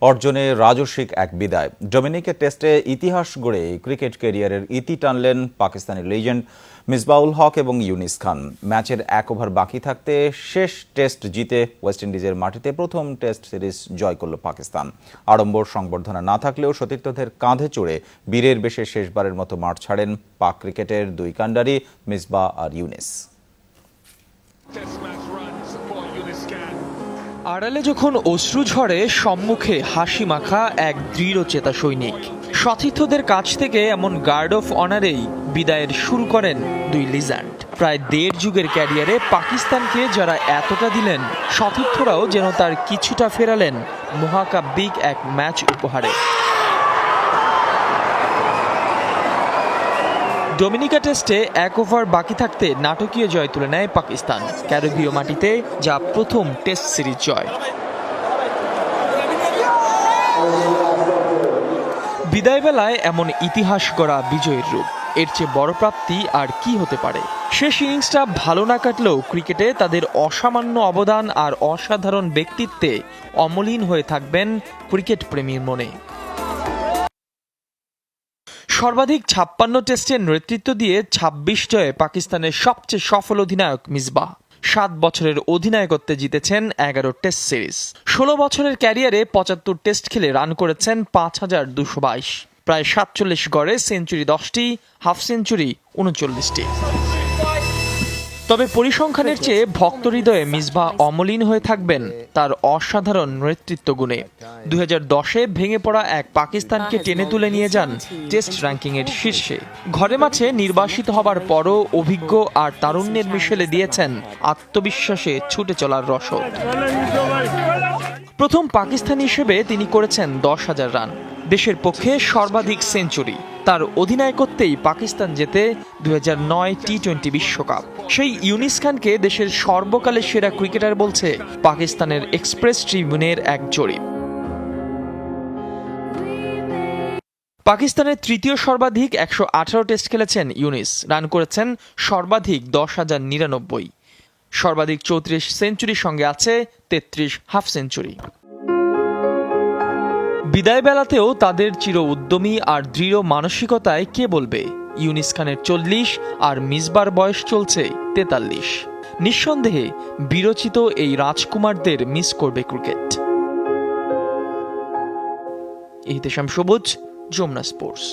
অর্জনে রাজস্বিক এক বিদায়। ডোমিনিকা টেস্টে ইতিহাস গড়ে ক্রিকেট ক্যারিয়ারের ইতি টানলেন পাকিস্তানি লিজেন্ড মিসবাউল হক এবং ইউনিস খান। ম্যাচের 1 ওভার বাকি থাকতে শেষ টেস্ট জিতে ওয়েস্ট ইন্ডিজের মাটিতে প্রথম টেস্ট সিরিজ জয় করল পাকিস্তান। আড়ম্বর সংবর্ধনা না থাকলেও সতীর্থদের কাঁধে চড়ে বীরের বেশে শেষবারের মতো মাঠ ছাড়েন পাক ক্রিকেটের 2 কাণ্ডারি মিসবাহ আর ইউনিস। আড়ালে যখন অশ্রু ঝরে, সম্মুখে হাসি মাখা এক দৃঢ় চেতা সৈনিক। সতীর্থদের কাছ থেকে এমন গার্ড অফ অনারেই বিদায়ের শুরু করেন 2 লিজেন্ড। প্রায় 1.5 যুগের ক্যারিয়ারে পাকিস্তানকে যারা এতটা দিলেন, সতীর্থরাও যেন তার কিছুটা ফেরালেন মহাকাব্যিক এক ম্যাচ উপহারে। ডোমিনিকা টেস্টে 1 ওভার বাকি থাকতে নাটকীয় জয় তুলে নেয় পাকিস্তান, ক্যারিবীয় মাটিতে যা প্রথম টেস্ট সিরিজ জয়। বিদায় বেলায় এমন ইতিহাস গড়া বিজয়ের রূপ, এর চেয়ে বড় প্রাপ্তি আর কি হতে পারে। শেষ ইনিংসটা ভালো না কাটলেও ক্রিকেটে তাদের অসামান্য অবদান আর অসাধারণ ব্যক্তিত্বে অমলিন হয়ে থাকবেন ক্রিকেট প্রেমীর মনে। সর্বাধিক 56 টেস্টের নেতৃত্ব দিয়ে 26 জয়ে পাকিস্তানের সবচেয়ে সফল অধিনায়ক মিসবাহ। 7 বছরের অধিনায়কত্বে জিতেছেন 11 টেস্ট সিরিজ। 16 বছরের ক্যারিয়ারে 75 টেস্ট খেলে রান করেছেন 5222। প্রায় 47 গড়ে সেঞ্চুরি 10টি, হাফ সেঞ্চুরি 39টি। তবে পরিসংখ্যানের চেয়ে ভক্ত হৃদয়ে মিসবাহ অমলিন হয়ে থাকবেন তার অসাধারণ নেতৃত্ব গুণে। 2010-এ ভেঙে পড়া এক পাকিস্তানকে টেনে তুলে নিয়ে যান টেস্ট র্যাঙ্কিংয়ের শীর্ষে। ঘরে মাঠে নির্বাসিত হবার পরও অভিজ্ঞ আর তারুণ্যের মিশেলে দিয়েছেন আত্মবিশ্বাসে ছুটে চলার রসদ। প্রথম পাকিস্তানি হিসেবে তিনি করেছেন 10,000 রান, দেশের পক্ষে সর্বাধিক সেঞ্চুরি। তার অধিনায়কত্বেই পাকিস্তান জেতে 2009 টি-20 বিশ্বকাপ। সেই ইউনিস খানকে দেশের সর্বকালের সেরা ক্রিকেটার বলছে পাকিস্তানের এক্সপ্রেস ট্রিবিউনের এক জরিপ। পাকিস্তানের তৃতীয় সর্বাধিক 118 টেস্ট খেলেছেন ইউনিস, রান করেছেন সর্বাধিক 10,099। সর্বাধিক 34 সেঞ্চুরির সঙ্গে আছে 33 হাফ সেঞ্চুরি। বিদায় বেলাতেও তাদের চির উদ্যমী আর দৃঢ় মানসিকতায় কে বলবে। ইউনিস খানের 40 আর মিসবার বয়স চলছে 43। নিঃসন্দেহে বিরচিত এই রাজকুমারদের মিস করবে ক্রিকেট। ইহতেশাম সবুজ, যমুনা স্পোর্টস।